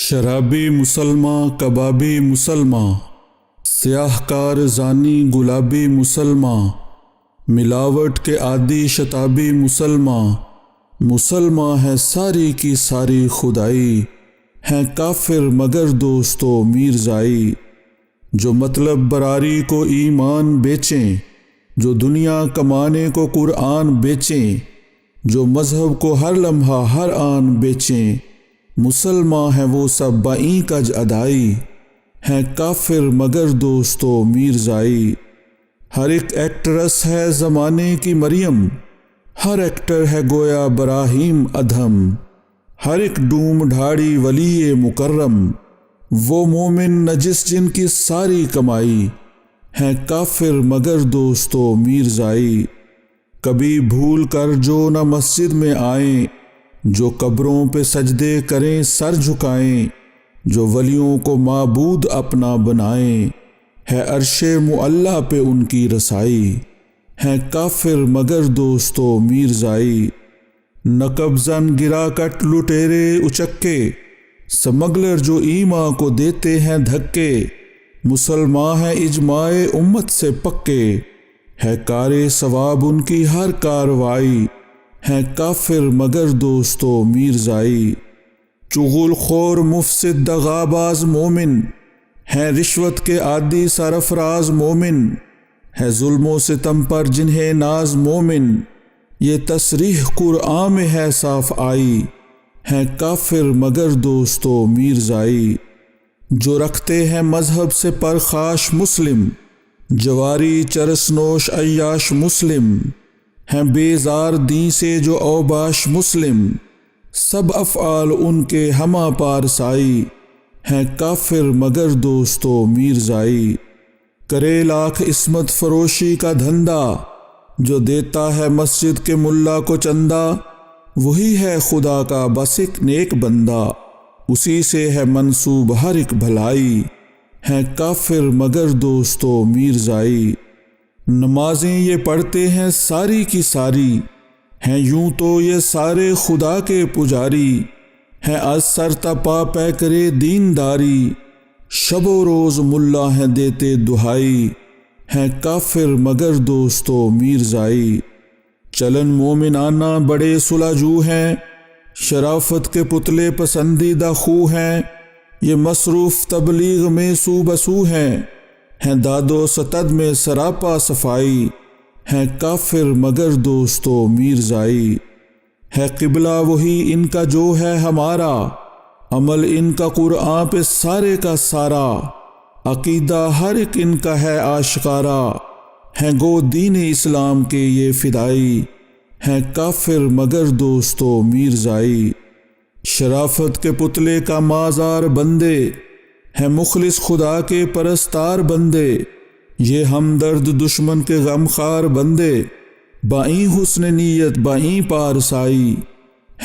شرابی مسلماں کبابی مسلماں، سیاہ کار زانی گلابی مسلماں، ملاوٹ کے عادی شتابی مسلماں، مسلماں ہے ساری کی ساری خدائی، ہیں کافر مگر دوستو میرزائی۔ جو مطلب براری کو ایمان بیچیں، جو دنیا کمانے کو قرآن بیچیں، جو مذہب کو ہر لمحہ ہر آن بیچیں، مسلمان ہیں وہ سب بائیں کج ادائی، ہیں کافر مگر دوستو میرزائی۔ ہر ایک ایکٹرس ہے زمانے کی مریم، ہر ایکٹر ہے گویا براہیم ادھم، ہر ایک ڈوم ڈھاڑی ولی مکرم، وہ مومن نجس جن کی ساری کمائی، ہیں کافر مگر دوستو میرزائی۔ کبھی بھول کر جو نہ مسجد میں آئیں، جو قبروں پہ سجدے کریں سر جھکائیں، جو ولیوں کو معبود اپنا بنائیں، ہے عرش معلیٰ پہ ان کی رسائی، ہیں کافر مگر دوستو میرزائی۔ نقب زن گرا کٹ لٹیرے اچکے، سمگلر جو ایماں کو دیتے ہیں دھکے، مسلمان ہیں اجماع امت سے پکے، ہے کار ثواب ان کی ہر کاروائی، ہیں کافر مگر دوستو میرزائی۔ چغل خور مفسد دغاباز مومن، ہیں رشوت کے عادی سرفراز مومن، ہے ظلم و ستم پر جنہیں ناز مومن، یہ تصریح قرآن میں ہے صاف آئی، ہیں کافر مگر دوستو میرزائی۔ جو رکھتے ہیں مذہب سے پرخاش مسلم، جواری چرس نوش عیاش مسلم، ہیں بیزار دین سے جو اوباش مسلم، سب افعال ان کے ہمہ پارسائی، ہیں کافر مگر دوستو میرزائی۔ کرے لاکھ عصمت فروشی کا دھندا، جو دیتا ہے مسجد کے ملا کو چندہ، وہی ہے خدا کا بس ایک نیک بندہ، اسی سے ہے منسوب ہر ایک بھلائی، ہیں کافر مگر دوستو میرزائی۔ نمازیں یہ پڑھتے ہیں ساری کی ساری، ہیں یوں تو یہ سارے خدا کے پجاری، ہیں از سر تا پا پیکرے دینداری، شب و روز ملا ہیں دیتے دہائی، ہیں کافر مگر دوستو میرزائی۔ چلن مومنانہ بڑے سلاجو ہیں، شرافت کے پتلے پسندیدہ خو ہیں، یہ مصروف تبلیغ میں سو بسو ہیں داد و ستد میں سراپا صفائی، ہیں کافر مگر دوستو میرزائی۔ ہے قبلہ وہی ان کا جو ہے ہمارا، عمل ان کا قرآن پہ سارے کا سارا، عقیدہ ہر ایک ان کا ہے آشکارا، ہیں گو دین اسلام کے یہ فدائی، ہیں کافر مگر دوستو میرزائی۔ شرافت کے پتلے کا مازار بندے، ہیں مخلص خدا کے پرستار بندے، یہ ہمدرد دشمن کے غمخوار بندے، بائیں حسن نیت بائیں پارسائی،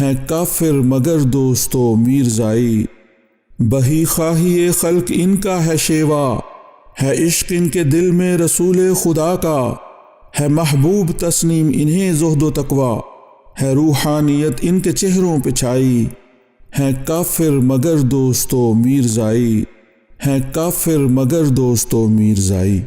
ہیں کافر مگر دوستو میرزائی۔ بہی خواہی خلق ان کا ہے شیوا، ہے عشق ان کے دل میں رسول خدا کا، ہے محبوب تسنیم انہیں زہد و تقویٰ، ہے روحانیت ان کے چہروں پہ چھائی، ہیں کافر مگر دوستو میرزائی، ہیں کافر مگر دوستو میرزائی۔